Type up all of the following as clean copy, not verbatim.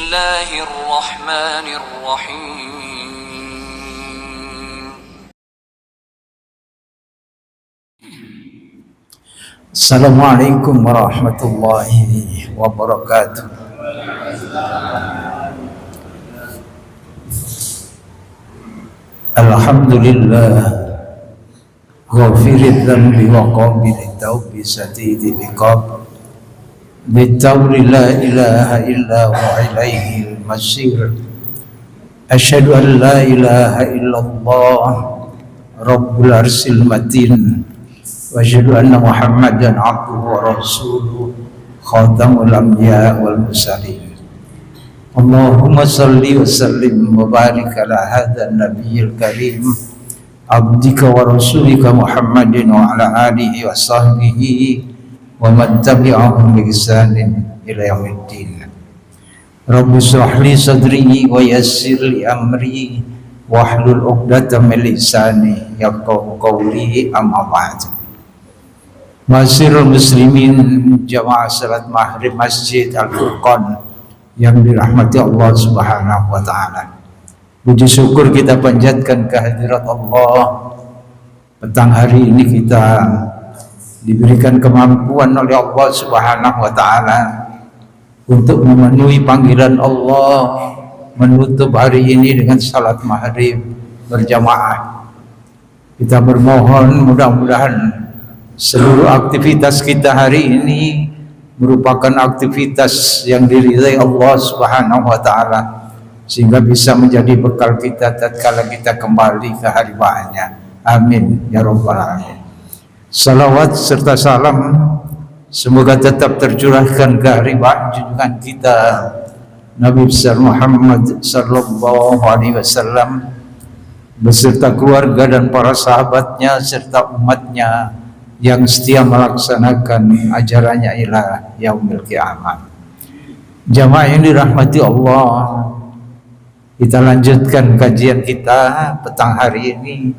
الله الرحمن الرحيم Assalamualaikum warahmatullahi wabarakatuh. Alhamdulillah ghafiril dhanbi wa qabilit tawbi sadidil iqab bitawli la ilaha illa wa ilaihil masir. Asyhadu an la ilaha illallah rabbul arsil matin wa asyhadu anna Muhammadan abduhu wa rasuluh khatamul anbiya wal mursalin. Allahumma salli wa sallim wa barik ala hadha nabiyil karim abdika wa rasulika Muhammadin wa ala alihi wa sahbihi wa man tabi'ahum bi ihsanin ila yaumiddin. Rabbi shrah li sadri wa yassir li amri wahlul 'uqdatam min lisani yafqahu qawli, amma ba'd. Masyarul muslimin jamaah salat maghrib Masjid Al-Furqan yang dirahmati Allah Subhanahu wa taala. Puji syukur kita panjatkan kehadirat Allah. Petang hari ini kita diberikan kemampuan oleh Allah Subhanahu wa taala untuk memenuhi panggilan Allah, menutup hari ini dengan salat maghrib berjamaah. Kita bermohon mudah-mudahan seluruh aktivitas kita hari ini merupakan aktivitas yang diridhai Allah Subhanahu wa taala, sehingga bisa menjadi bekal kita tatkala kita kembali ke haribaannya. Amin ya rabbal alamin. Salawat serta salam semoga tetap tercurahkan ke haribaan junjungan kita Nabi besar Muhammad sallallahu alaihi wasallam beserta keluarga dan para sahabatnya serta umatnya yang setia melaksanakan ajarannya ila yaumil qiyamah. Jamaah yang dirahmati Allah, kita lanjutkan kajian kita petang hari ini,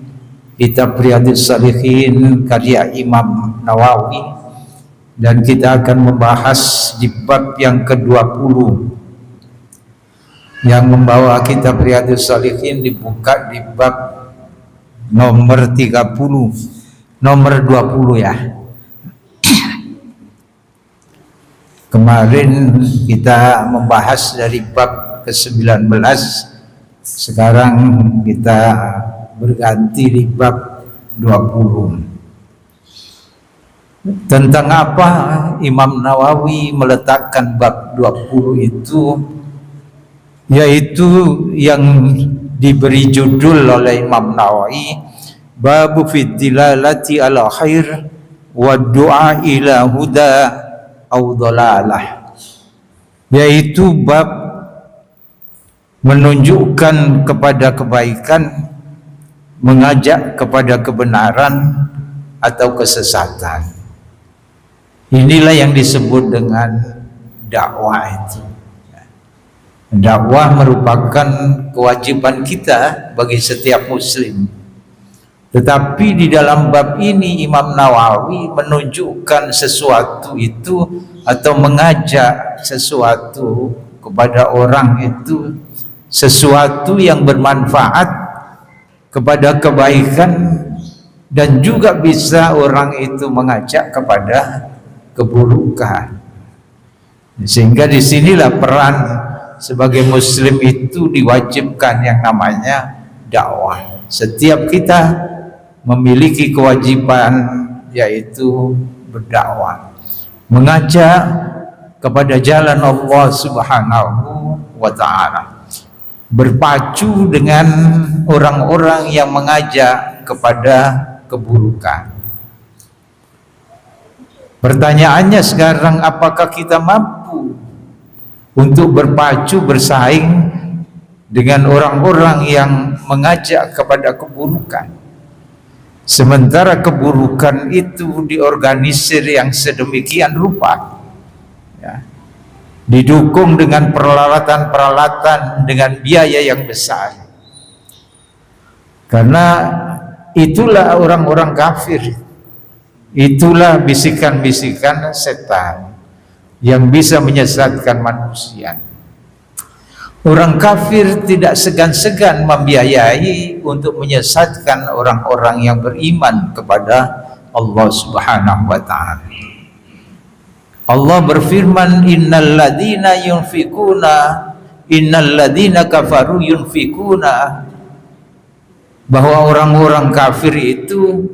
kitab Riyadhus Shalihin karya Imam Nawawi, dan kita akan membahas di bab yang ke-20 yang membawa kitab Riyadhus Shalihin dibuka di bab nomor 30. Nomor 20 ya. Kemarin kita membahas dari bab ke-19. Sekarang kita berganti di bab 20. Tentang apa Imam Nawawi meletakkan bab 20 itu? Yaitu yang diberi judul oleh Imam Nawawi Babu fid dilalati ala khair wa du'a ila huda au dhalalah, yaitu bab menunjukkan kepada kebaikan, mengajak kepada kebenaran atau kesesatan. Inilah yang disebut dengan dakwah itu. Dakwah merupakan kewajiban kita bagi setiap muslim. Tetapi di dalam bab ini Imam Nawawi menunjukkan sesuatu itu atau mengajak sesuatu kepada orang itu, sesuatu yang bermanfaat kepada kebaikan, dan juga bisa orang itu mengajak kepada keburukan. Sehingga disinilah peran sebagai muslim itu diwajibkan yang namanya dakwah. Setiap kita memiliki kewajiban, yaitu berdakwah, mengajak kepada jalan Allah Subhanahu wa taala, berpacu dengan orang-orang yang mengajak kepada keburukan. Pertanyaannya sekarang, apakah kita mampu untuk berpacu bersaing dengan orang-orang yang mengajak kepada keburukan? Sementara keburukan itu diorganisir yang sedemikian rupa, ya, didukung dengan peralatan-peralatan dengan biaya yang besar. Karena itulah orang-orang kafir, itulah bisikan-bisikan setan yang bisa menyesatkan manusia. Orang kafir tidak segan-segan membiayai untuk menyesatkan orang-orang yang beriman kepada Allah Subhanahu wa taala. Allah berfirman, innal ladzina kafaru yunfikuna, bahwa orang-orang kafir itu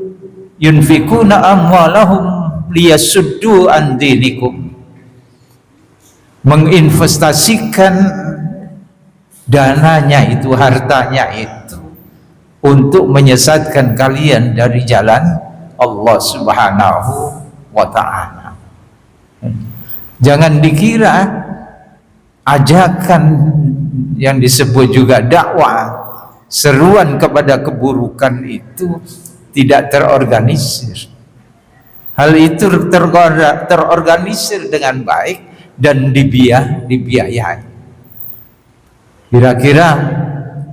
yunfikuna amwalahum liyasuddu an dinikum, menginvestasikan dananya itu, hartanya itu untuk menyesatkan kalian dari jalan Allah Subhanahu wa ta'ala. Jangan dikira ajakan yang disebut juga dakwah, seruan kepada keburukan itu tidak terorganisir. Hal itu terorganisir dengan baik dan dibiayai. Kira-kira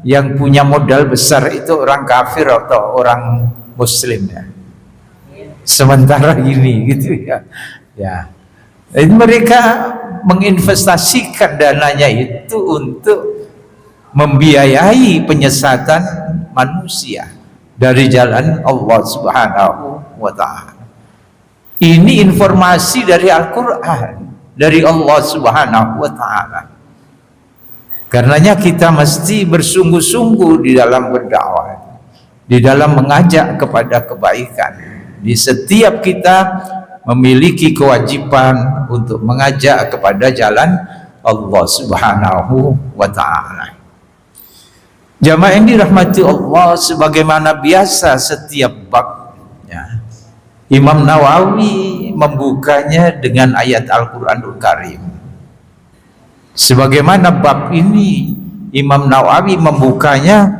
yang punya modal besar itu orang kafir atau orang muslim ya? Sementara ini gitu ya. Ya. Mereka menginvestasikan dananya itu untuk membiayai penyesatan manusia dari jalan Allah Subhanahu wa ta'ala. Ini informasi dari Al-Quran, dari Allah Subhanahu wa ta'ala. Karenanya kita mesti bersungguh-sungguh di dalam berdakwah, di dalam mengajak kepada kebaikan. Di setiap kita memiliki kewajiban untuk mengajak kepada jalan Allah Subhanahu wa ta'ala. Jamaah yang dirahmati Allah, sebagaimana biasa setiap bab ya, Imam Nawawi membukanya dengan ayat Al-Quranul Karim. Sebagaimana bab ini Imam Nawawi membukanya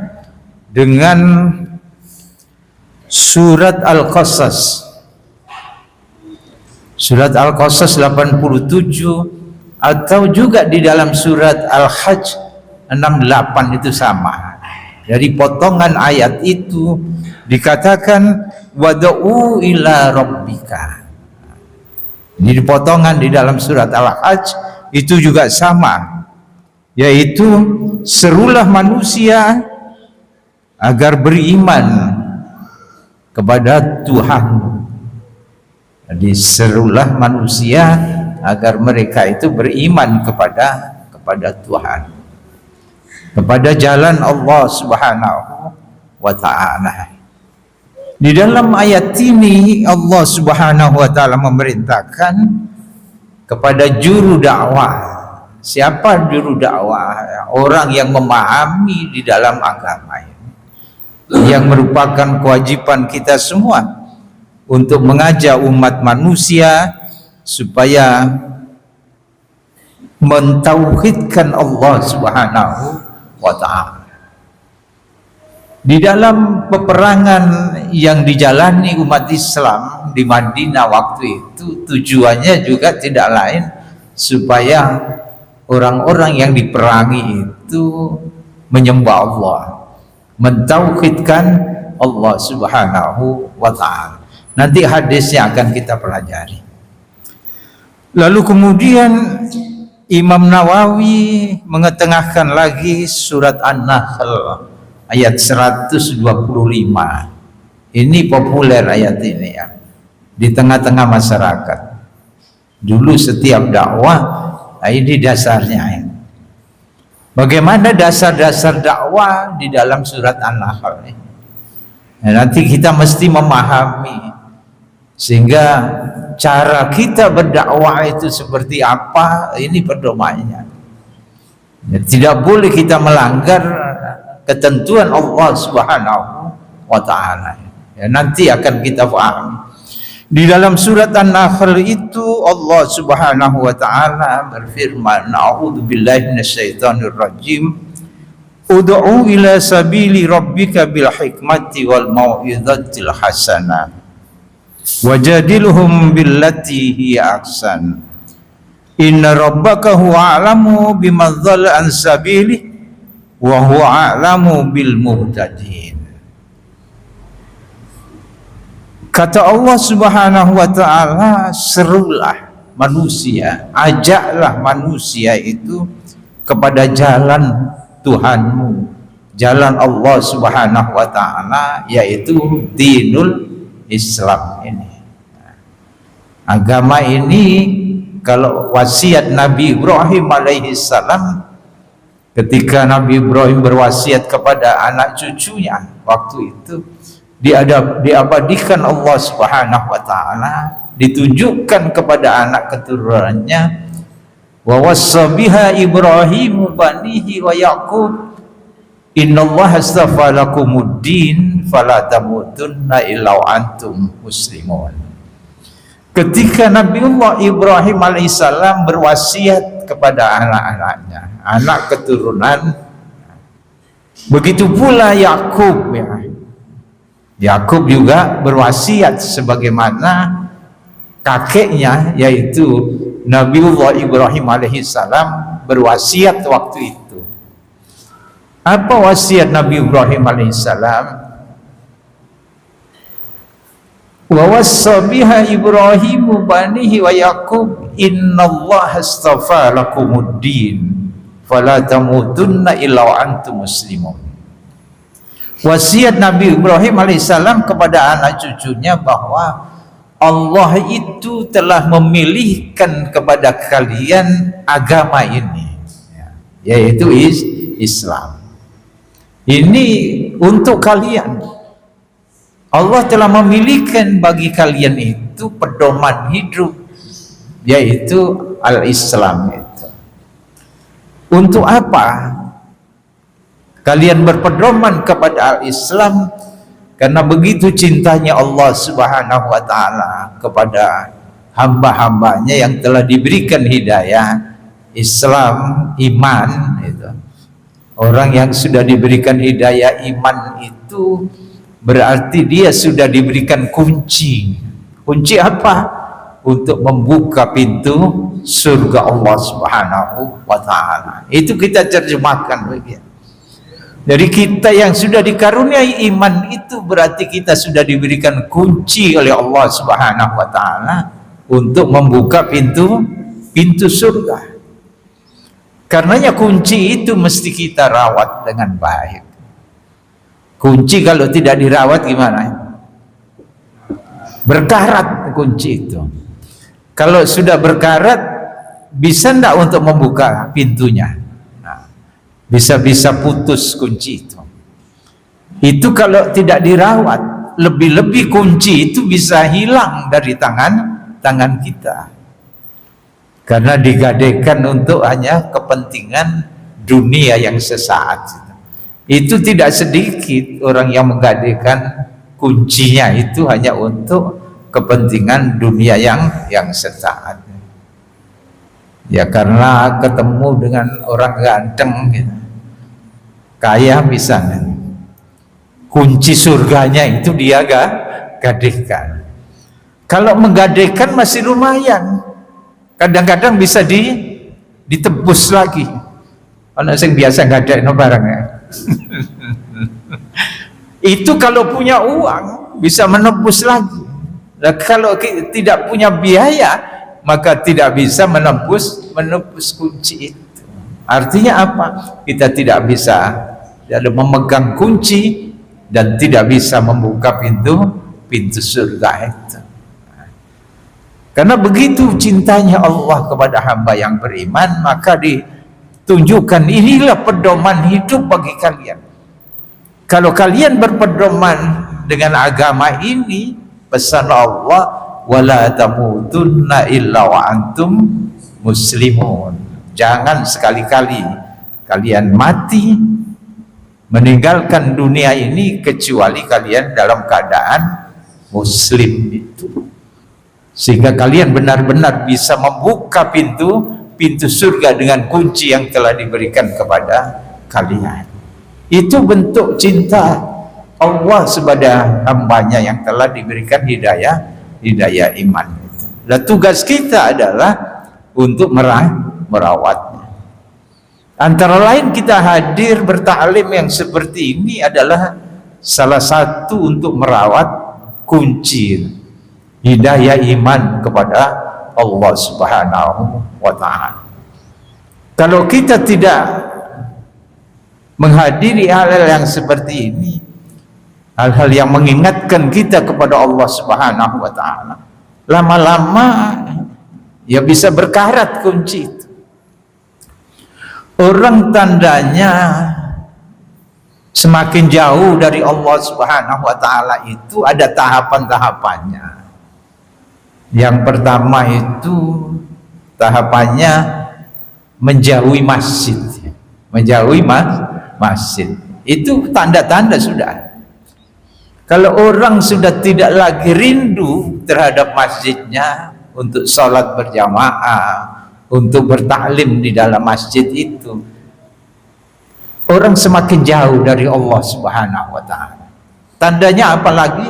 dengan surat Al-Qasas. Surat Al-Qasas 87 atau juga di dalam surat Al-Hajj 68 itu sama. Dari potongan ayat itu dikatakan wad'u ila rabbika. Ini potongan di dalam surat Al-Hajj itu juga sama, yaitu serulah manusia agar beriman kepada Tuhan. Jadi serulah manusia agar mereka itu beriman kepada Tuhan, kepada jalan Allah Subhanahu wa ta'ala. Di dalam ayat ini Allah Subhanahu wa ta'ala memerintahkan kepada juru dakwah. Siapa juru dakwah? Orang yang memahami di dalam agama ini, yang merupakan kewajiban kita semua untuk mengajak umat manusia supaya mentauhidkan Allah Subhanahu wa ta'ala. Di dalam peperangan yang dijalani umat Islam di Madinah waktu itu, tujuannya juga tidak lain supaya orang-orang yang diperangi itu menyembah Allah, mentauhidkan Allah Subhanahu wa ta'ala. Nanti hadisnya akan kita pelajari. Lalu kemudian Imam Nawawi mengetengahkan lagi surat An-Nahl ayat 125. Ini populer ayat ini ya di tengah-tengah masyarakat. Dulu setiap dakwah ini dasarnya. Bagaimana dasar-dasar dakwah di dalam surat An-Nahl ini? Nanti kita mesti memahami sehingga cara kita berdakwah itu seperti apa, ini pedomannya. Tidak boleh kita melanggar ketentuan Allah Subhanahu wa ta'ala. Ya, nanti akan kita pahami. Di dalam surat An-Nahl itu Allah Subhanahu wa ta'ala berfirman, a'udzubillahi minasyaitonir rajim, ud'u ila sabili rabbika bil hikmati wal mau'izatil hasanah wajadilhum billati hiya ahsan inna rabbaka huwa a'lamu biman dhalla an sabilihi wa huwa a'lamu bil muhtadin. Kata Allah Subhanahu wa ta'ala, serulah manusia, ajaklah manusia itu kepada jalan Tuhanmu, jalan Allah Subhanahu wa taala, yaitu dinul Islam ini. Agama ini, kalau wasiat Nabi Ibrahim alaihi salam, ketika Nabi Ibrahim berwasiat kepada anak cucunya, waktu itu diabadikan Allah Subhanahu wa taala, ditunjukkan kepada anak keturunannya, wa wassa biha Ibrahimu banihi wa Yaqub innallaha astafa lakumuddin fala tamutunna illa wa antum muslimun. Ketika Nabiullah Ibrahim alaihissalam berwasiat kepada anak-anaknya, anak keturunan, begitu pula Yakub, ya. Yakub juga berwasiat sebagaimana kakeknya, yaitu Nabiullah Ibrahim alaihissalam berwasiat waktu itu. Apa wasiat Nabi Ibrahim alaihissalam? Wa wassa biha Ibrahimu banihi wa Yaqub innallaha astafa lakumuddin fala tamutunna illa wa antum muslimun. Wasiat Nabi Ibrahim alaihissalam kepada anak cucunya bahwa Allah itu telah memilihkan kepada kalian agama ini, yaitu Islam. Ini untuk kalian. Allah telah memilihkan bagi kalian itu pedoman hidup, yaitu al-Islam itu. Untuk apa kalian berpedoman kepada al-Islam? Karena begitu cintanya Allah Subhanahu wa taala kepada hamba-hambanya yang telah diberikan hidayah Islam, iman itu. Orang yang sudah diberikan hidayah iman itu berarti dia sudah diberikan kunci. Kunci apa? Untuk membuka pintu surga Allah Subhanahu wa taala. Itu kita terjemahkan begitu. Jadi kita yang sudah dikaruniai iman itu berarti kita sudah diberikan kunci oleh Allah Subhanahu wa taala untuk membuka pintu surga. Karenanya kunci itu mesti kita rawat dengan baik. Kunci kalau tidak dirawat gimana? Berkarat kunci itu. Kalau sudah berkarat, bisa enggak untuk membuka pintunya? Nah, bisa-bisa putus kunci itu. Itu kalau tidak dirawat, lebih-lebih kunci itu bisa hilang dari tangan kita. Karena digadaikan untuk hanya kepentingan dunia yang sesaat. Itu tidak sedikit orang yang menggadaikan kuncinya itu hanya untuk kepentingan dunia yang sesaat. Ya karena ketemu dengan orang ganteng gitu, kaya misalnya, kunci surganya itu dia gadaikan. Kalau menggadaikan masih lumayan, kadang-kadang bisa ditebus lagi. Kalau yang biasa gadai no barangnya. Itu kalau punya uang bisa menebus lagi. Nah, kalau tidak punya biaya maka tidak bisa menebus kunci itu. Artinya apa? Kita tidak bisa memegang kunci dan tidak bisa membuka pintu surga itu. Karena begitu cintanya Allah kepada hamba yang beriman, maka tunjukkan inilah pedoman hidup bagi kalian. Kalau kalian berpedoman dengan agama ini, pesan Allah, wala tamutunna illa wa antum muslimun. Jangan sekali-kali kalian mati meninggalkan dunia ini kecuali kalian dalam keadaan muslim itu. Sehingga kalian benar-benar bisa membuka pintu surga dengan kunci yang telah diberikan kepada kalian. Itu bentuk cinta Allah kepada hambanya yang telah diberikan hidayah iman itu. Dan tugas kita adalah untuk merawatnya. Antara lain kita hadir bertaklim yang seperti ini adalah salah satu untuk merawat kunci hidayah iman kepada Allah Subhanahu wa ta'ala. Kalau kita tidak menghadiri hal-hal yang seperti ini, hal-hal yang mengingatkan kita kepada Allah Subhanahu wa taala, lama-lama ya bisa berkarat kunci itu. Orang tandanya semakin jauh dari Allah Subhanahu wa taala itu ada tahapan-tahapannya. Yang pertama itu tahapannya menjauhi masjid. Menjauhi masjid. Itu tanda-tanda sudah. Kalau orang sudah tidak lagi rindu terhadap masjidnya untuk sholat berjamaah, untuk bertaklim di dalam masjid itu, orang semakin jauh dari Allah Subhanahu wa taala. Tandanya apalagi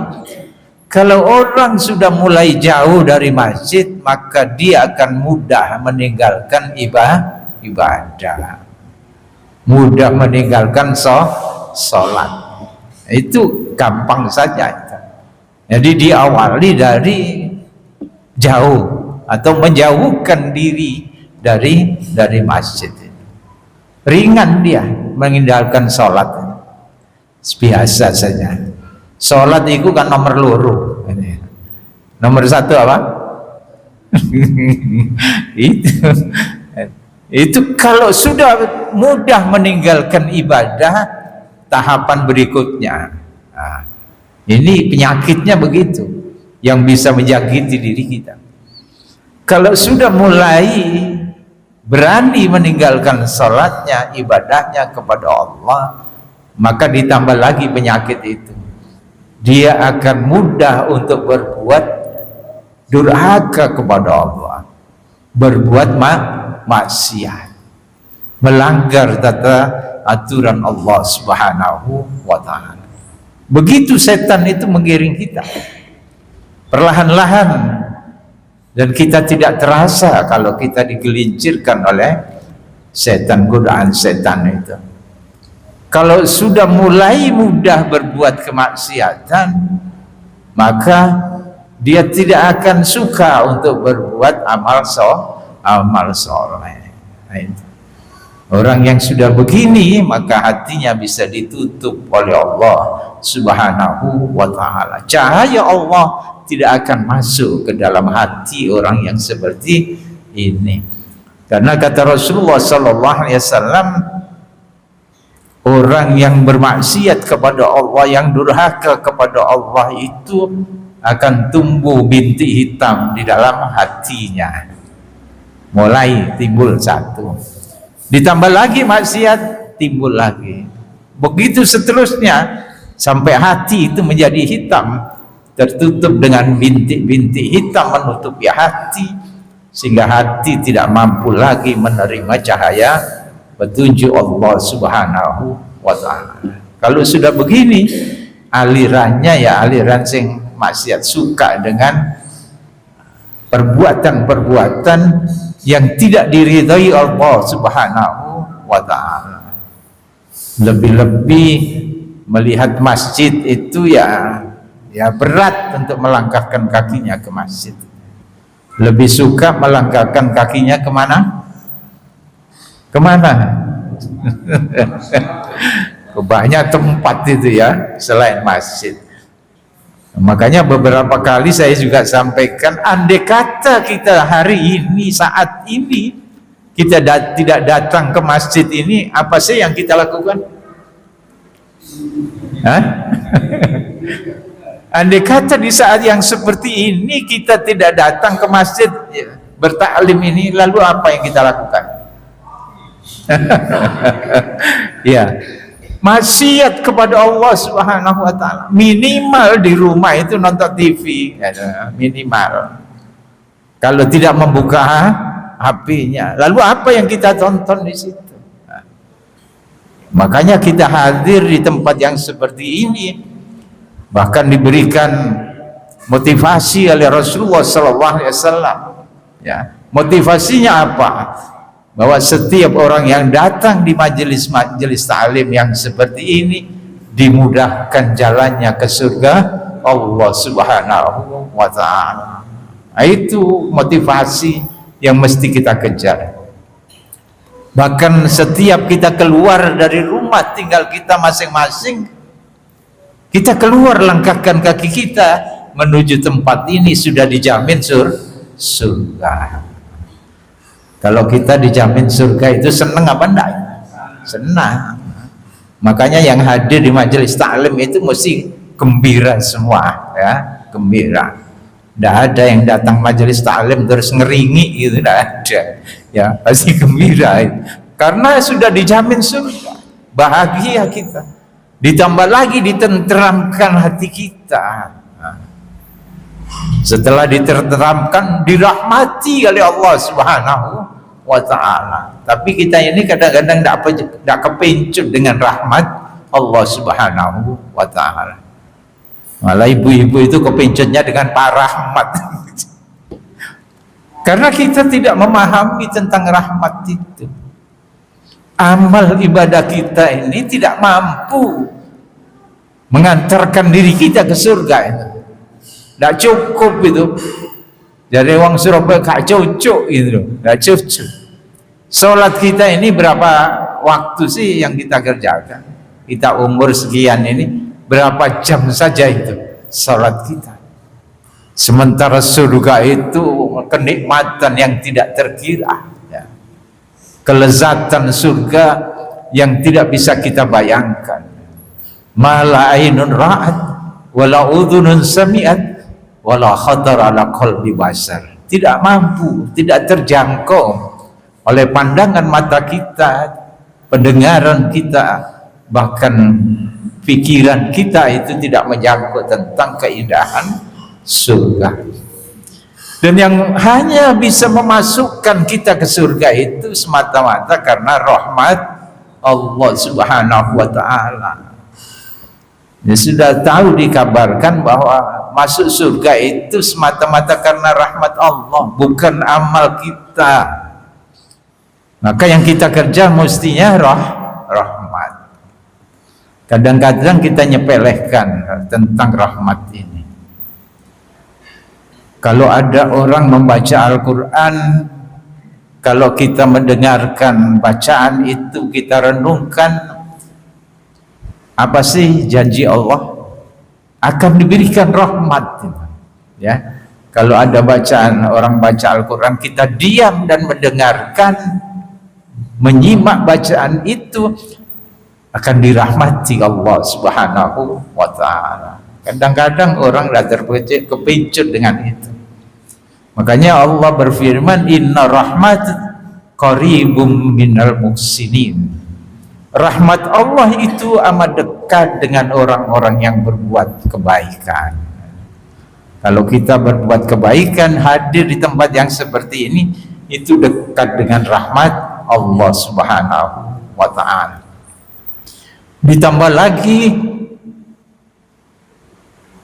kalau orang sudah mulai jauh dari masjid, maka dia akan mudah meninggalkan ibadah. Mudah meninggalkan sholat. Itu gampang saja itu. Jadi diawali dari jauh atau menjauhkan diri dari masjid. Ringan dia meninggalkan sholat, biasa saja. Sholat itu kan nomor loro. Nomor satu apa? Itu kalau sudah mudah meninggalkan ibadah, tahapan berikutnya. Nah, ini penyakitnya begitu, yang bisa menjangkiti diri kita. Kalau sudah mulai berani meninggalkan sholatnya, ibadahnya kepada Allah, maka ditambah lagi penyakit itu. Dia akan mudah untuk berbuat durhaka kepada Allah, berbuat maksiat, melanggar tata aturan Allah Subhanahu wa taala. Begitu setan itu mengiring kita perlahan-lahan, dan kita tidak terasa kalau kita digelincirkan oleh setan, godaan setan itu. Kalau sudah mulai mudah berbuat kemaksiatan, maka dia tidak akan suka untuk berbuat amal soleh. Orang yang sudah begini, maka hatinya bisa ditutup oleh Allah Subhanahu wa taala. Cahaya Allah tidak akan masuk ke dalam hati orang yang seperti ini. Karena kata Rasulullah sallallahu alaihi wasallam, orang yang bermaksiat kepada Allah, yang durhaka kepada Allah itu akan tumbuh bintik hitam di dalam hatinya. Mulai timbul satu, ditambah lagi maksiat, timbul lagi. Begitu seterusnya sampai hati itu menjadi hitam, tertutup dengan bintik-bintik hitam menutupi hati, sehingga hati tidak mampu lagi menerima cahaya petunjuk Allah Subhanahu wa taala. Kalau sudah begini, alirannya ya aliran sing maksiat, suka dengan perbuatan-perbuatan yang tidak diridhai Allah Subhanahu wa taala. Lebih-lebih melihat masjid itu ya berat untuk melangkahkan kakinya ke masjid. Lebih suka melangkahkan kakinya kemana? Ke banyak tempat itu ya selain masjid. Makanya beberapa kali saya juga sampaikan, andai kata kita hari ini, saat ini kita tidak datang ke masjid ini, apa sih yang kita lakukan? Andai kata di saat yang seperti ini kita tidak datang ke masjid bertaklim ini, lalu apa yang kita lakukan? Ya, maksiat kepada Allah Subhanahu wa taala. Minimal di rumah itu nonton TV, minimal. Kalau tidak membuka HP-nya, lalu apa yang kita tonton di situ? Makanya kita hadir di tempat yang seperti ini, bahkan diberikan motivasi oleh Rasulullah sallallahu alaihi wasallam. Ya, motivasinya apa? Bahwa setiap orang yang datang di majelis ta'lim yang seperti ini dimudahkan jalannya ke surga Allah Subhanahu wa taala. Itu motivasi yang mesti kita kejar. Bahkan setiap kita keluar dari rumah tinggal kita masing-masing, kita keluar langkahkan kaki kita menuju tempat ini sudah dijamin surga. Kalau kita dijamin surga itu senang apa enggak? Senang. Makanya yang hadir di majelis taklim itu mesti gembira semua, ya, gembira. Tidak ada yang datang majelis taklim terus ngeringi, itu tidak ada, ya, pasti gembira. Karena sudah dijamin surga, bahagia kita. Ditambah lagi ditenteramkan hati kita. Setelah ditenteramkan, dirahmati oleh Allah Subhanahu wa ta'ala. Tapi kita ini kadang-kadang tidak kepencut dengan rahmat Allah Subhanahu wa ta'ala. Malah ibu-ibu itu kepencutnya dengan Pak Rahmat. Karena kita tidak memahami tentang rahmat itu. Amal ibadah kita ini tidak mampu mengantarkan diri kita ke surga itu. Tidak cukup itu. Dari orang Surabaya gak cocok gitu. Tidak cocok. Sholat kita ini berapa waktu sih yang kita kerjakan? Kita umur sekian ini, berapa jam saja itu sholat kita. Sementara surga itu kenikmatan yang tidak terkira, ya. Kelezatan surga yang tidak bisa kita bayangkan. Mala ainun ra'at wala udhunun sami'at wala khatar ala qalbi basar. Tidak mampu, tidak terjangkau oleh pandangan mata kita, pendengaran kita, bahkan pikiran kita itu tidak menjangkau tentang keindahan surga. Dan yang hanya bisa memasukkan kita ke surga itu semata-mata karena rahmat Allah Subhanahu wa ta'ala. Ya, sudah tahu dikabarkan bahwa masuk surga itu semata-mata karena rahmat Allah, bukan amal kita. Maka yang kita kerja mestinya rahmat. Kadang-kadang kita nyepelehkan tentang rahmat ini. Kalau ada orang membaca Al-Quran, kalau kita mendengarkan bacaan itu, kita renungkan, apa sih janji Allah? Akan diberikan rahmat, ya. Kalau ada bacaan, orang baca Al-Quran, kita diam dan mendengarkan, menyimak bacaan itu, akan dirahmati Allah Subhanahu wa ta'ala. Kadang-kadang orang tidak terkepencut dengan itu. Makanya Allah berfirman, inna rahmat qaribum minal muhsinin. Rahmat Allah itu amat dekat dengan orang-orang yang berbuat kebaikan. Kalau kita berbuat kebaikan, hadir di tempat yang seperti ini, itu dekat dengan rahmat Allah Subhanahu wa ta'ala. Ditambah lagi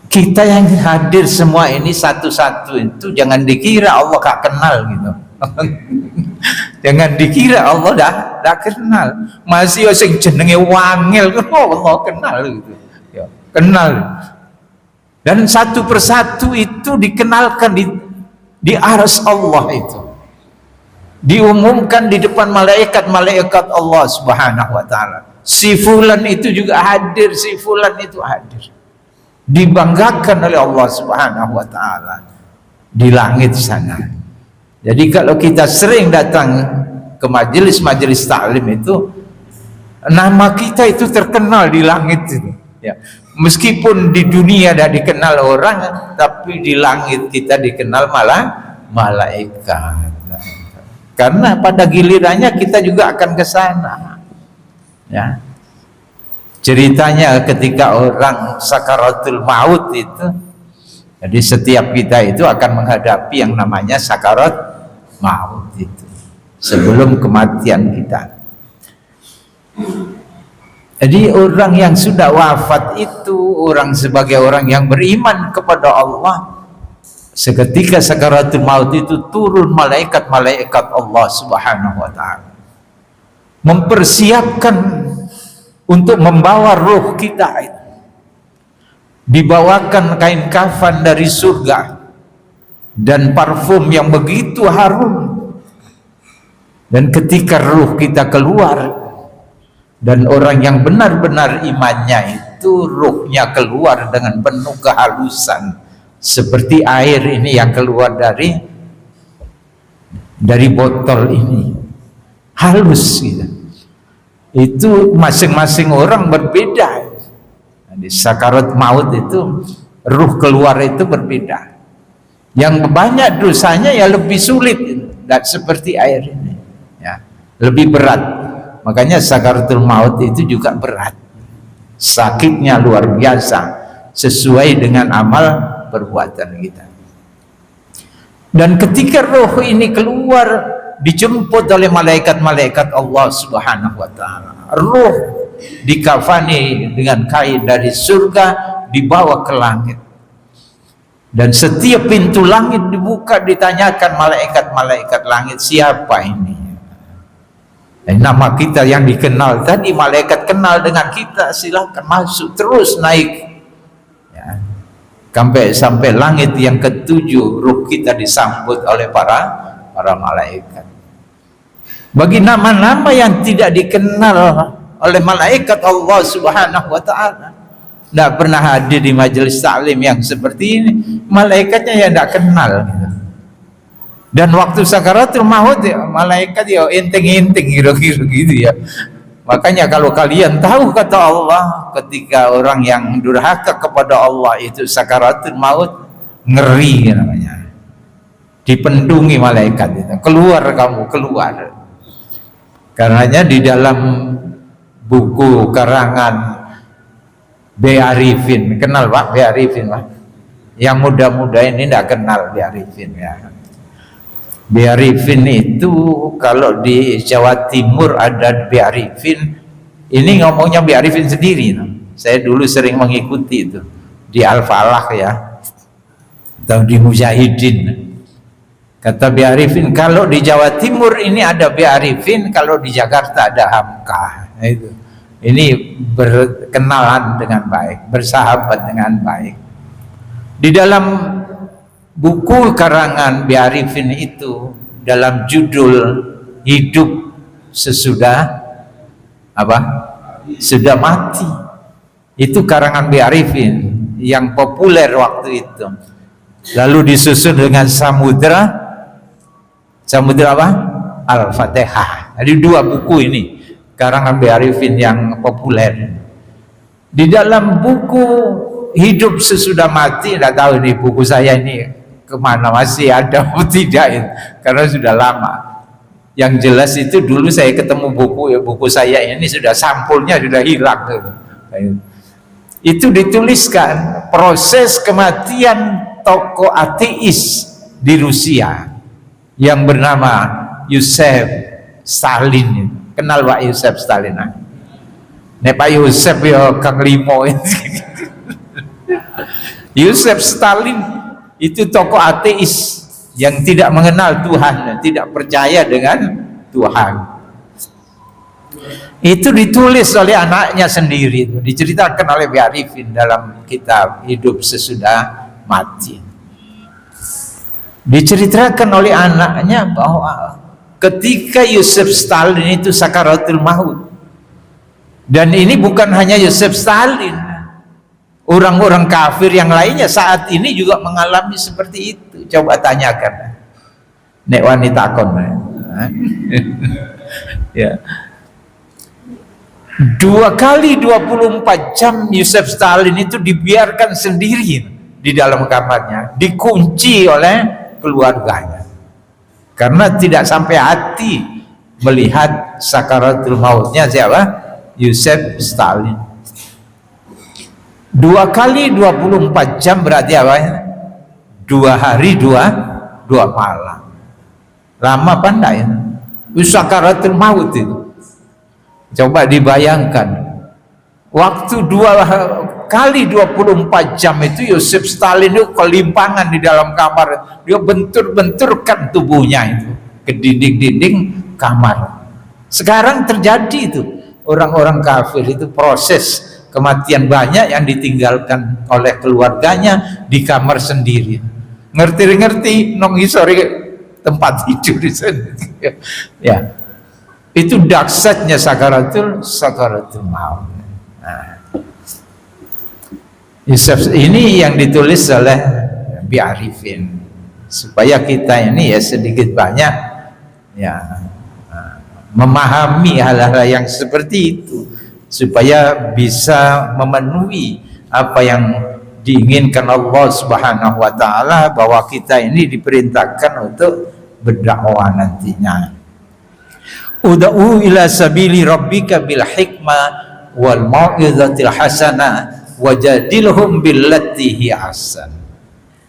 kita yang hadir semua ini satu-satu itu jangan dikira Allah gak kenal gitu. Jangan dikira Allah dah kenal. Masih sing jenenge wangil Allah kenal gitu. Ya, kenal. Dan satu persatu itu dikenalkan di arsy Allah itu. Diumumkan di depan malaikat-malaikat Allah Subhanahu wa ta'ala. Si fulan itu juga hadir, si fulan itu hadir. Dibanggakan oleh Allah Subhanahu wa ta'ala di langit sana. Jadi kalau kita sering datang ke majelis-majelis taklim itu, nama kita itu terkenal di langit itu, ya. Meskipun di dunia dah dikenal orang, tapi di langit kita dikenal malah malaikat. Karena pada gilirannya kita juga akan ke sana. Ya. Ceritanya ketika orang sakaratul maut itu, jadi setiap kita itu akan menghadapi yang namanya sakarat maut itu sebelum kematian kita. Jadi orang yang sudah wafat itu, orang sebagai orang yang beriman kepada Allah, seketika sakaratul maut itu turun malaikat-malaikat Allah Subhanahu wa ta'ala mempersiapkan untuk membawa ruh kita itu. Dibawakan kain kafan dari surga dan parfum yang begitu harum. Dan ketika ruh kita keluar, dan orang yang benar-benar imannya itu ruhnya keluar dengan penuh kehalusan, seperti air ini yang keluar dari botol ini, halus gitu. Itu masing-masing orang berbeda. Di sakarat maut itu ruh keluar itu berbeda. Yang banyak dosanya ya lebih sulit, tidak seperti air ini ya, lebih berat. Makanya sakaratul maut itu juga berat, sakitnya luar biasa, sesuai dengan amal perbuatan kita. Dan ketika roh ini keluar, dijemput oleh malaikat-malaikat Allah Subhanahu wa ta'ala. Roh dikafani dengan kain dari surga, dibawa ke langit. Dan setiap pintu langit dibuka, ditanyakan malaikat-malaikat langit, siapa ini? Nama kita yang dikenal tadi, malaikat kenal dengan kita, silakan masuk, terus naik ya, sampai langit yang ketujuh. Ruh kita disambut oleh para malaikat. Bagi nama-nama yang tidak dikenal oleh malaikat Allah Subhanahu wa ta'ala, tidak pernah hadir di majelis taklim yang seperti ini, malaikatnya ya tidak kenal gitu. Dan waktu sakaratul maut ya, malaikat ya enteng-enteng kira-kira gitu ya. Makanya kalau kalian tahu kata Allah, ketika orang yang durhaka kepada Allah itu sakaratul maut, ngeri namanya, dipendungi malaikat itu, keluar kamu, keluar. Karenanya di dalam buku karangan B. Arifin, kenal Pak B. Arifin Pak? Yang muda-muda ini tidak kenal B. Arifin ya. B. Arifin itu kalau di Jawa Timur ada B. Arifin, ini ngomongnya B. Arifin sendiri. Saya dulu sering mengikuti itu di Al-Falah ya, atau di Mujahidin. Kata B. Arifin, kalau di Jawa Timur ini ada B. Arifin, kalau di Jakarta ada Hamka. Itu. Ini berkenalan dengan baik, bersahabat dengan baik. Di dalam buku karangan B. Arifin itu, dalam judul Hidup Sesudah apa? Sudah Mati. Itu karangan B. Arifin yang populer waktu itu. Lalu disusun dengan Samudra apa? Al-Fatihah. Jadi dua buku ini karangan B. Arifin yang populer. Di dalam buku Hidup Sesudah Mati, tidak tahu ini buku saya ini kemana, masih ada atau tidak ya, karena sudah lama. Yang jelas itu dulu saya ketemu buku saya ini sudah sampulnya sudah hilang gitu. Itu dituliskan proses kematian tokoh ateis di Rusia yang bernama Yosef Stalin. Kenal Pak Yosef Stalin? Nek Pak Yosef ya Kang Limo. Yosef Stalin itu tokoh ateis yang tidak mengenal Tuhan, tidak percaya dengan Tuhan. Itu ditulis oleh anaknya sendiri, diceritakan oleh B. Arifin dalam kitab Hidup Sesudah Mati. Diceritakan oleh anaknya bahwa ketika Yosef Stalin itu sakaratul maut, dan ini bukan hanya Yosef Stalin, orang-orang kafir yang lainnya saat ini juga mengalami seperti itu. Coba tanyakan nek wanita kon ya. 2 kali 24 jam Yosef Stalin itu dibiarkan sendiri di dalam kamarnya, dikunci oleh keluarganya karena tidak sampai hati melihat sakaratul mautnya siapa? Yosef Stalin. 2 kali 24 jam berarti apa ya? 2 hari 2 malam. Lama pandai ya? Sakaratul maut itu. Coba dibayangkan, waktu 2 kali 24 jam itu Yosef Stalin itu kelimpangan di dalam kamar. Dia bentur-benturkan tubuhnya itu ke dinding-dinding kamar. Sekarang terjadi itu, orang-orang kafir itu proses kematian banyak yang ditinggalkan oleh keluarganya di kamar sendiri. Ngerti-ngerti nong isori tempat tidur di sana. Ya. Itu dahsyatnya sakaratul maut. Nah, ini yang ditulis oleh Bi Arifin supaya kita ini ya sedikit banyak ya memahami hal-hal yang seperti itu, supaya bisa memenuhi apa yang diinginkan Allah Subhanahu wa taala, bahwa kita ini diperintahkan untuk berdakwah nantinya. Ud'u ila sabili rabbika bil hikmah wal mau'izatil hasanah wajadilhum billati hi ahsan.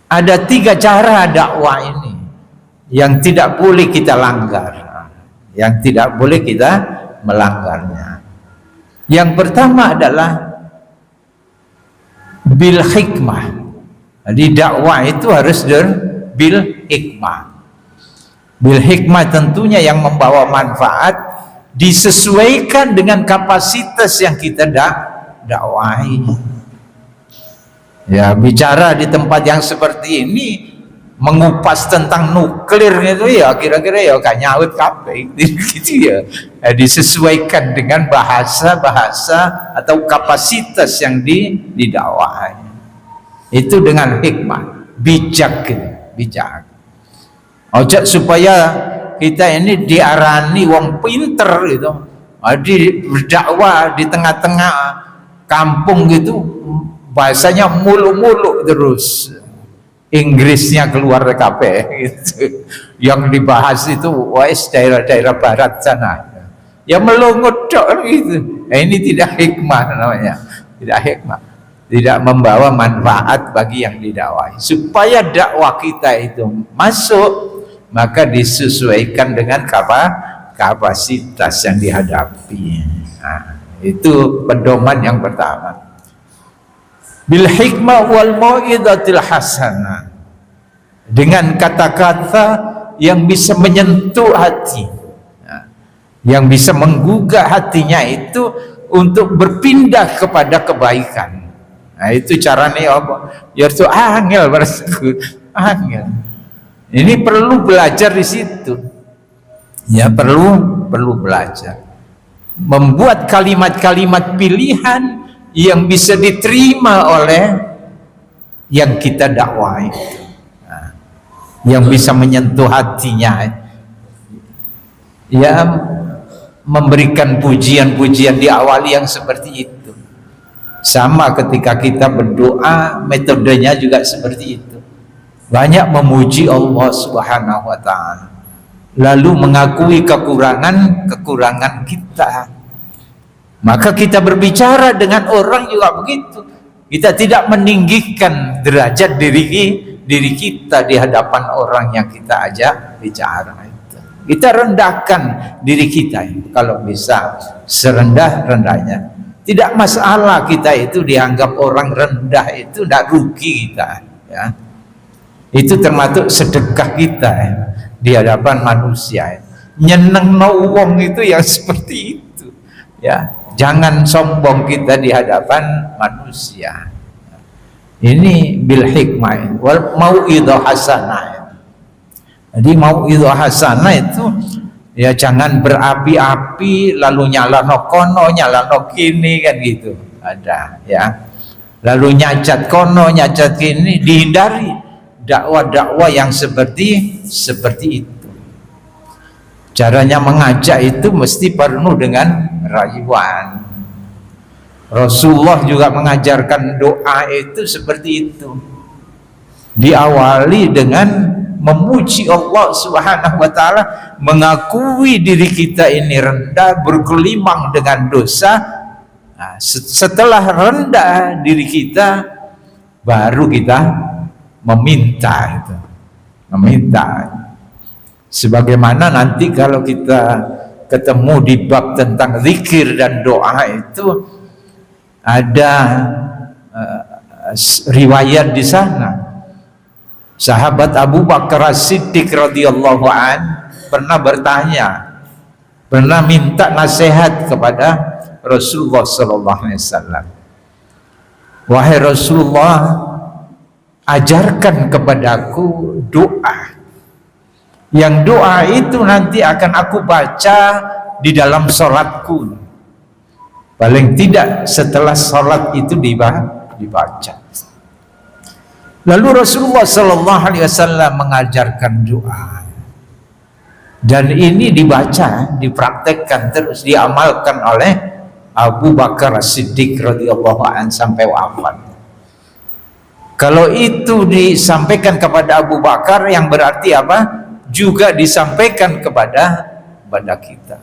Ada 3 cara dakwah ini yang tidak boleh kita langgar, yang tidak boleh kita melanggarnya. Yang pertama adalah bil hikmah. Jadi dakwah itu harus bil hikmah. Bil hikmah tentunya yang membawa manfaat, disesuaikan dengan kapasitas yang kita dakwahi. Ya, bicara di tempat yang seperti ini mengupas tentang nuklir itu ya kira-kira ya gak nyawet kabeh gitu ya. Disesuaikan dengan bahasa atau kapasitas yang didakwahi. Itu dengan hikmah, bijak gitu, bijak. Ojo supaya kita ini diarani wong pinter gitu. Jadi berdakwah di tengah-tengah kampung gitu, bahasanya mulu-mulu terus, Inggrisnya keluar kabeh gitu. Yang dibahas itu wes daerah-daerah barat sana. Ya melongot gitu. Nah, ini tidak hikmah namanya. Tidak hikmah. Tidak membawa manfaat bagi yang didakwahi. Supaya dakwah kita itu masuk, maka disesuaikan dengan kapasitas yang dihadapi. Nah, itu pedoman yang pertama. Bil hikmah wal mau'izatil hasanah, dengan kata-kata yang bisa menyentuh hati, yang bisa menggugah hatinya itu untuk berpindah kepada kebaikan. Nah, itu caranya apa? Ya itu angel bersekutu, angel. Ini perlu belajar di situ. Ya perlu belajar. Membuat kalimat-kalimat pilihan yang bisa diterima oleh yang kita dakwahi. Nah, yang bisa menyentuh hatinya. Ya memberikan pujian-pujian diawali yang seperti itu. Sama ketika kita berdoa, metodenya juga seperti itu. Banyak memuji Allah Subhanahu wa ta'ala, lalu mengakui kekurangan kita. Maka kita berbicara dengan orang juga begitu. Kita tidak meninggikan derajat diri kita di hadapan orang yang kita ajak bicara itu. Kita rendahkan diri kita kalau bisa serendah-rendahnya. Tidak masalah kita itu dianggap orang rendah, itu tidak rugi kita ya. Itu termasuk sedekah kita di hadapan manusia. Nyenengno wong itu yang seperti itu ya. Jangan sombong kita di hadapan manusia. Ini bil hikmah wal mau'izah hasanah. Jadi mau'izah hasanah itu ya jangan berapi-api lalu nyalano kono nyalano kini kan gitu. Ada ya. Lalu nyacat kono nyacat kini, dihindari dakwah-dakwah yang seperti itu. Caranya mengajak itu mesti penuh dengan rayuan. Rasulullah juga mengajarkan doa itu seperti itu. Diawali dengan memuji Allah Subhanahu wa ta'ala, mengakui diri kita ini rendah, bergelimang dengan dosa. Nah, setelah rendah diri kita, baru kita meminta itu, meminta. Sebagaimana nanti kalau kita ketemu di bab tentang zikir dan doa itu ada riwayat di sana. Sahabat Abu Bakar As-Siddiq radhiyallahu an pernah bertanya, pernah minta nasihat kepada Rasulullah sallallahu alaihi wasallam. Wahai Rasulullah, ajarkan kepadaku doa, yang doa itu nanti akan aku baca di dalam sholatku. Paling tidak setelah sholat itu dibaca. Lalu Rasulullah Sallallahu Alaihi Wasallam mengajarkan doa, dan ini dibaca, dipraktekkan terus, diamalkan oleh Abu Bakar As-Siddiq radhiyallahu anhu sampai wafat. Kalau itu disampaikan kepada Abu Bakar, yang berarti apa? Juga disampaikan kepada kita.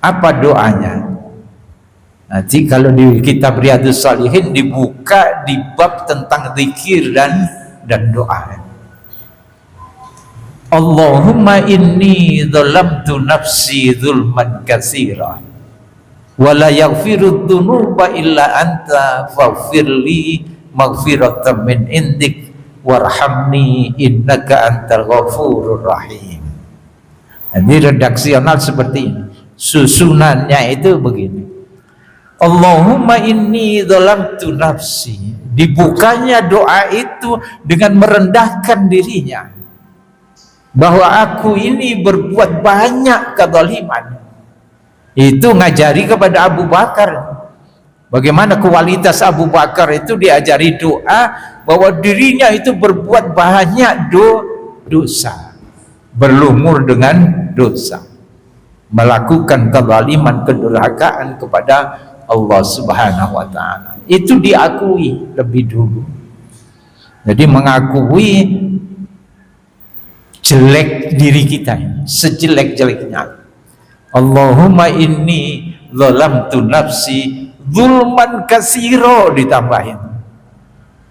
Apa doanya? Nanti kalau di kitab Riyadhus Shalihin dibuka di bab tentang zikir dan doa. Allahumma inni zalamtu nafsi zulman katsira wa la yaghfiru dzunuba illa anta faghfirli maghfiratan min indik warhamni innaka antal ghafurur rahim. Jadi redaksional seperti ini. Susunannya itu begini. Allahumma inni zalamtu nafsi. Dibukanya doa itu dengan merendahkan dirinya, bahwa aku ini berbuat banyak kezaliman. Itu ngajari kepada Abu Bakar. Bagaimana kualitas Abu Bakar itu diajari doa, bahwa dirinya itu berbuat banyak dosa, berlumur dengan dosa, melakukan kezaliman, kedurhakaan kepada Allah Subhanahu wa Ta'ala. Itu diakui lebih dulu. Jadi mengakui jelek diri kita, sejelek-jeleknya. Allahumma inni zalamtu nafsi zulman katsira, ditambahin.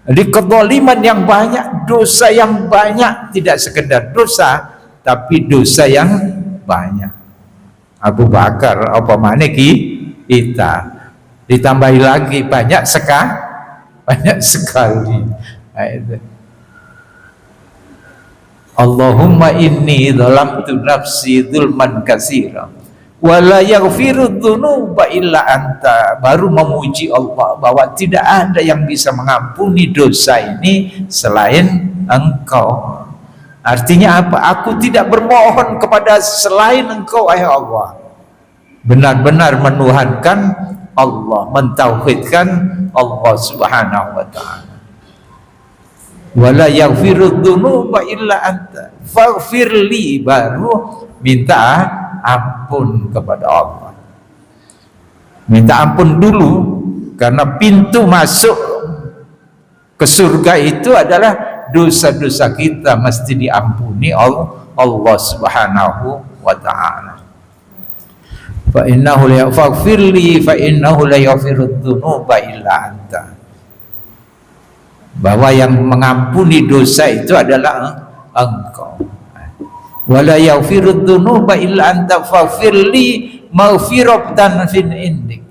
Jadi kezaliman yang banyak, dosa yang banyak, tidak sekedar dosa, tapi dosa yang banyak. Abu Bakar apa mana kita, ditambahi lagi banyak sekali. Allahumma inni zalamtu nafsi zulman katsira wa la yaghfiru dzunuba illa anta. Baru memuji Allah bahwa tidak ada yang bisa mengampuni dosa ini selain Engkau. Artinya apa? Aku tidak bermohon kepada selain Engkau, wahai Allah. Benar-benar menuhankan Allah, mentauhidkan Allah Subhanahu wa Ta'ala. Wala yaghfiru dzunuba illa anta faghfirli, baru minta ampun kepada Allah. Minta ampun dulu, karena pintu masuk ke surga itu adalah dosa-dosa kita mesti diampuni Allah Subhanahu wa Ta'ala. Fa innahu la yaghfirli fa innahu la yaghfiru dzunuba illa anta. Bahwa yang mengampuni dosa itu adalah Engkau. Wa la yaghfiru dzunuba illa anta faghfirli maghfiratan min indik.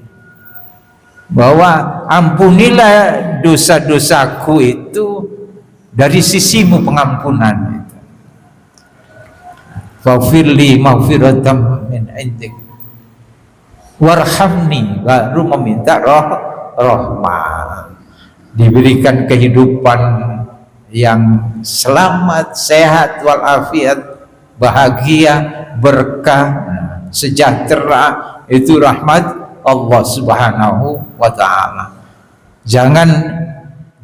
Bahwa ampunilah dosa-dosaku itu dari sisimu pengampunan itu. Faghfirli maghfiratan min indik warhamni, baru meminta rahmah, diberikan kehidupan yang selamat, sehat walafiat, bahagia, berkah, sejahtera. Itu rahmat Allah Subhanahu wa Ta'ala. Jangan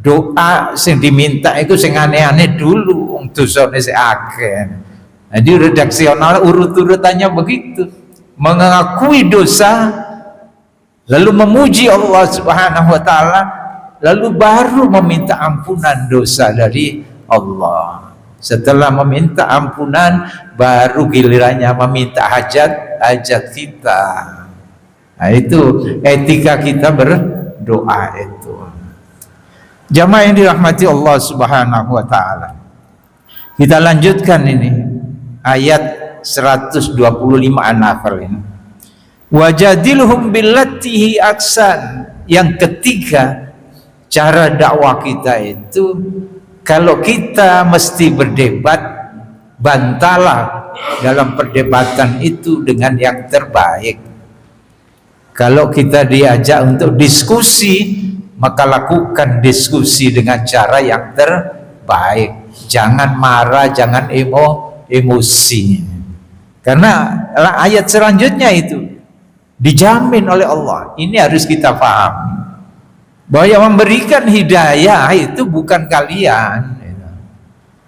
doa sing diminta itu sing aneh-aneh dulu, dosane sing akeh. Jadi redaksional urut-urutannya begitu. Mengakui dosa, lalu memuji Allah Subhanahu wa Ta'ala, lalu baru meminta ampunan dosa dari Allah. Setelah meminta ampunan, baru gilirannya meminta hajat kita. Nah, itu etika kita berdoa itu. Jamaah yang dirahmati Allah Subhanahu wa Ta'ala, kita lanjutkan ini ayat 125 An-Nahl ini. Wajadilhum billatihi aksan. Yang ketiga, cara dakwah kita itu, kalau kita mesti berdebat, bantalah dalam perdebatan itu dengan yang terbaik. Kalau kita diajak untuk diskusi, maka lakukan diskusi dengan cara yang terbaik. Jangan marah, jangan emosi. Karena ayat selanjutnya itu dijamin oleh Allah. Ini harus kita pahami bahwa yang memberikan hidayah itu bukan kalian.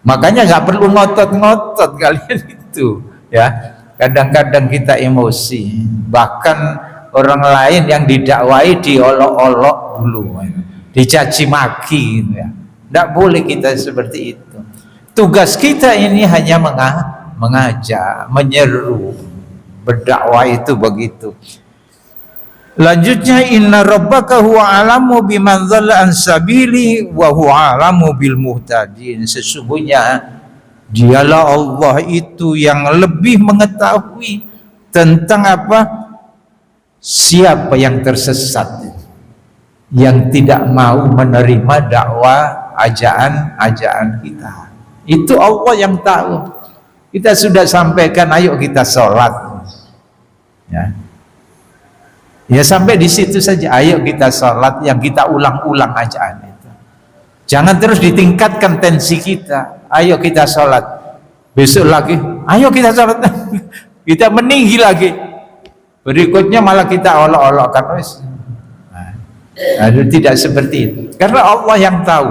Makanya nggak perlu ngotot-ngotot kalian itu, ya. Kadang-kadang kita emosi, bahkan orang lain yang didakwai diolok-olok dulu, dicaci maki, gitu ya. Nggak boleh kita seperti itu. Tugas kita ini hanya mengajak, menyeru, berdakwah itu begitu. Lanjutnya, inna rabbaka huwa alamu biman dhalla an sabili wa huwa alamu bil muhtadin. Sesungguhnya dialah Allah itu yang lebih mengetahui tentang apa? Siapa yang tersesat, yang tidak mau menerima dakwah ajaan kita. Itu Allah yang tahu. Kita sudah sampaikan, ayo kita sholat, ya. Ya sampai di situ saja. Ayo kita sholat, yang kita ulang-ulang ajaan itu. Jangan terus ditingkatkan tensi kita. Ayo kita sholat. Besok lagi, ayo kita sholat. Kita meninggi lagi. Berikutnya malah kita olok-olokkan. Nah, tidak seperti itu. Karena Allah yang tahu.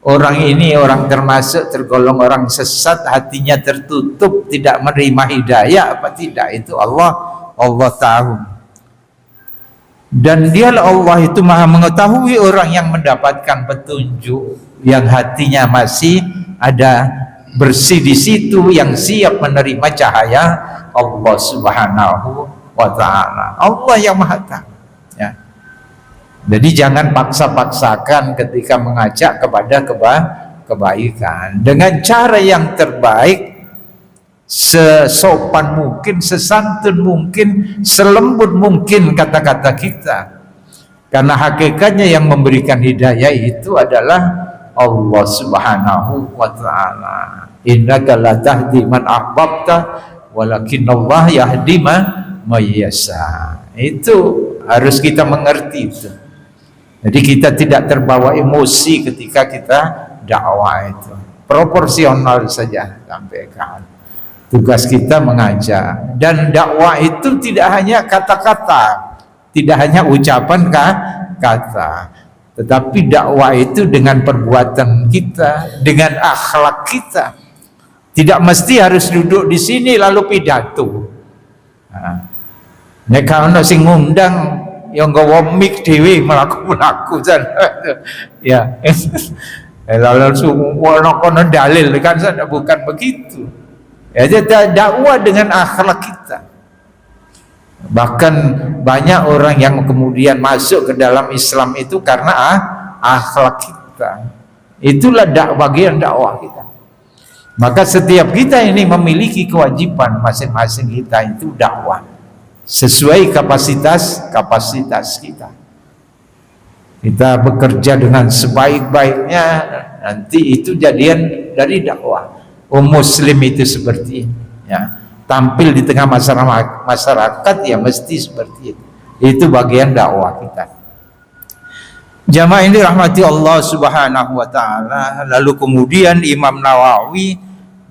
Orang ini orang termasuk tergolong orang sesat, hatinya tertutup, tidak menerima hidayah apa tidak, itu Allah tahu. Dan dialah Allah itu maha mengetahui orang yang mendapatkan petunjuk, yang hatinya masih ada bersih di situ, yang siap menerima cahaya Allah Subhanahu wa ta'ala. Allah yang maha tahu, ya. Jadi jangan paksa-paksakan ketika mengajak kepada kebaikan, dengan cara yang terbaik, sesopan mungkin, sesantun mungkin, selembut mungkin kata-kata kita. Karena hakikatnya yang memberikan hidayah itu adalah Allah Subhanahu wa ta'ala. Innaka la tahdi man ahbabta walakinallah yahdi man yasha. Itu harus kita mengerti itu. Jadi kita tidak terbawa emosi ketika kita dakwah itu. Proporsional saja sampaikan. Tugas kita mengajak, dan dakwah itu tidak hanya kata-kata, tidak hanya ucapan kata, tetapi dakwah itu dengan perbuatan kita, dengan akhlak kita. Tidak mesti harus duduk di sini lalu pidato. Nek ana sing ngundang yang nggawa mic dhewe mlaku-mlaku ya. Lalu semua kono dalil kan, bukan begitu. Ya, dakwah dengan akhlak kita. Bahkan banyak orang yang kemudian masuk ke dalam Islam itu karena akhlak kita. Itulah bagian dakwah kita. Maka setiap kita ini memiliki kewajiban masing-masing kita itu dakwah sesuai kapasitas kita. Kita bekerja dengan sebaik-baiknya, nanti itu jadian dari dakwah. Muslim itu seperti ini, ya. Tampil di tengah masyarakat ya mesti seperti itu. Itu bagian dakwah kita. Jamaah ini rahmati Allah Subhanahu wa ta'ala. Lalu kemudian Imam Nawawi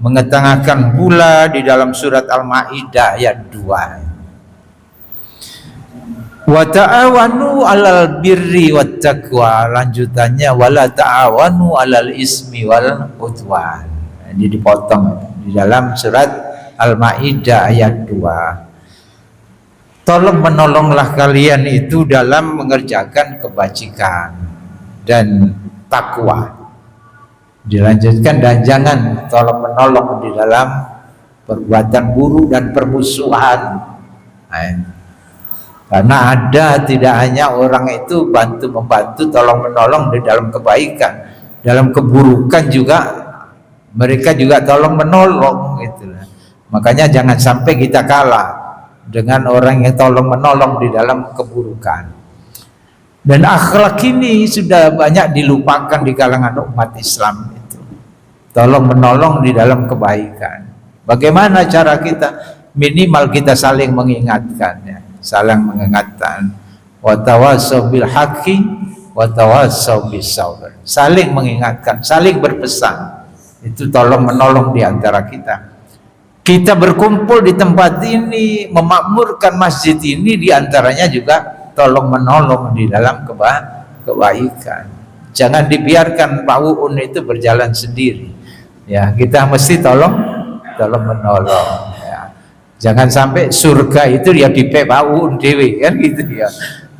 mengetengahkan pula di dalam surat Al-Maidah ayat 2. Wa ta'awanu 'alal birri wat taqwa. Lanjutannya wala ta'awanu 'alal ismi wal udwan. Ini dipotong di dalam surat Al-Maidah ayat 2. Tolong menolonglah kalian itu dalam mengerjakan kebajikan dan takwa. Dilanjutkan, dan jangan tolong menolong di dalam perbuatan buruk dan permusuhan. Karena ada tidak hanya orang itu bantu-membantu, tolong menolong di dalam kebaikan, dalam keburukan juga mereka juga tolong menolong gitu. Makanya jangan sampai kita kalah dengan orang yang tolong menolong di dalam keburukan. Dan akhlak ini sudah banyak dilupakan di kalangan umat Islam itu. Tolong menolong di dalam kebaikan. Bagaimana cara kita? Minimal kita saling mengingatkan, ya. Saling mengingatkan. Wa tawassaw bil haqqi wa tawassaw bis sabr. Saling mengingatkan, saling berpesan. Itu tolong menolong di antara kita. kita berkumpul di tempat ini, memakmurkan masjid ini, diantaranya juga tolong menolong di dalam kebaikan. Jangan dibiarkan Pak Uun itu berjalan sendiri. Ya, kita mesti tolong menolong. Ya. Jangan sampai surga itu dia dipe Pak Uun dewi kan gitu ya.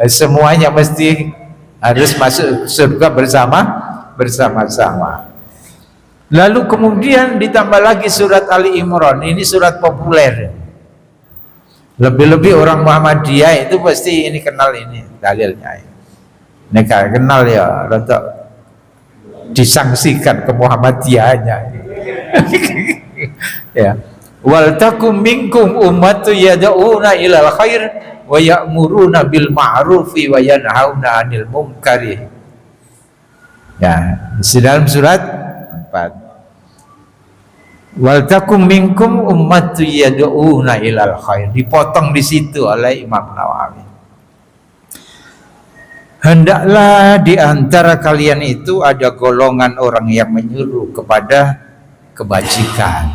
Semuanya mesti harus masuk surga bersama-sama. Lalu kemudian ditambah lagi surat Ali Imran. Ini surat populer. Lebih-lebih orang Muhammadiyah itu pasti ini kenal ini dalilnya. Nek kenal ya, rada disangsikan ke Muhammadiyahnya. Ya. Wal takum minkum ummatu yad'una ilal khair wa ya'muruna bil ma'rufi wa yanhauna 'anil munkari. Ya, di dalam surat 4. Wal takum minkum ummatu yad'una ilal khair. Dipotong di situ oleh Imam Nawawi. Hendaklah di antara kalian itu ada golongan orang yang menyuruh kepada kebajikan.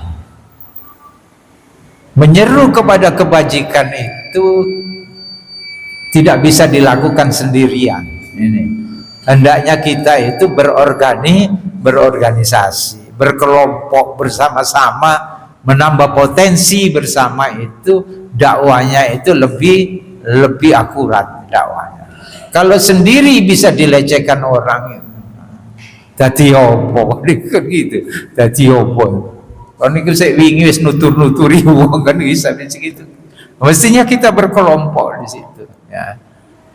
Menyeru kepada kebajikan itu tidak bisa dilakukan sendirian. Ini. Hendaknya kita itu berorganisasi, berkelompok bersama-sama, menambah potensi bersama, itu dakwanya itu lebih akurat dakwanya. Kalau sendiri bisa dilecehkan orang, dadi opo gitu, dadi opo. Kalau ini saya wingi wis nutur-nuturi wong kan bisa begitu. Mestinya kita berkelompok di situ. Ya.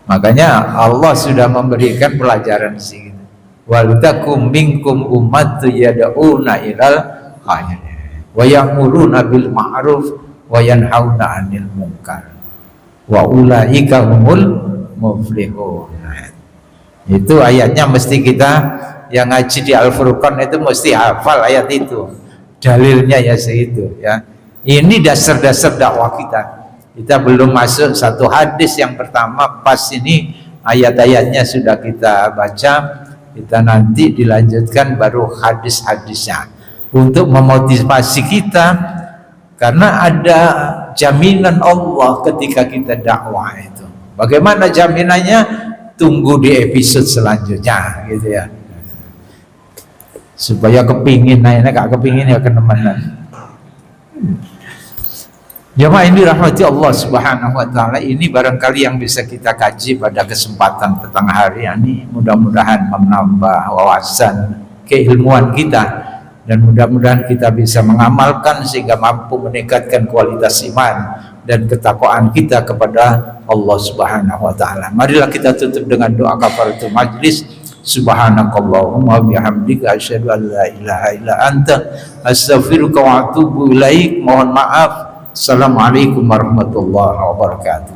Makanya Allah sudah memberikan pelajaran di situ. Wal takum minkum ummatun yad'una ilal khair wa ya'muruna bil ma'ruf wa yanhauna 'anil munkar wa ulaika humul muflihun. Itu ayatnya mesti kita yang ngaji di Al-Furqan itu mesti hafal ayat itu. Dalilnya ya segitu ya. Ini dasar-dasar dakwah kita. Kita belum masuk satu hadis yang pertama, pas ini ayat-ayatnya sudah kita baca, kita nanti dilanjutkan baru hadis-hadisnya untuk memotivasi kita, karena ada jaminan Allah ketika kita dakwah itu. Bagaimana jaminannya? Tunggu di episode selanjutnya gitu ya, supaya kepingin, nah gak kepingin ya kenemenan. Jemaah ini rahmati Allah Subhanahu wa taala, ini barangkali yang bisa kita kaji pada kesempatan petang hari ini. Mudah-mudahan menambah wawasan keilmuan kita, dan mudah-mudahan kita bisa mengamalkan sehingga mampu meningkatkan kualitas iman dan ketakwaan kita kepada Allah Subhanahu wa taala. Marilah kita tutup dengan doa kafaratul majlis. Subhanakallahumma bihamdika asyhadu an la ilaha illa anta astaghfiruka wa atubu ilaik. Mohon maaf. Assalamualaikum warahmatullahi wabarakatuh.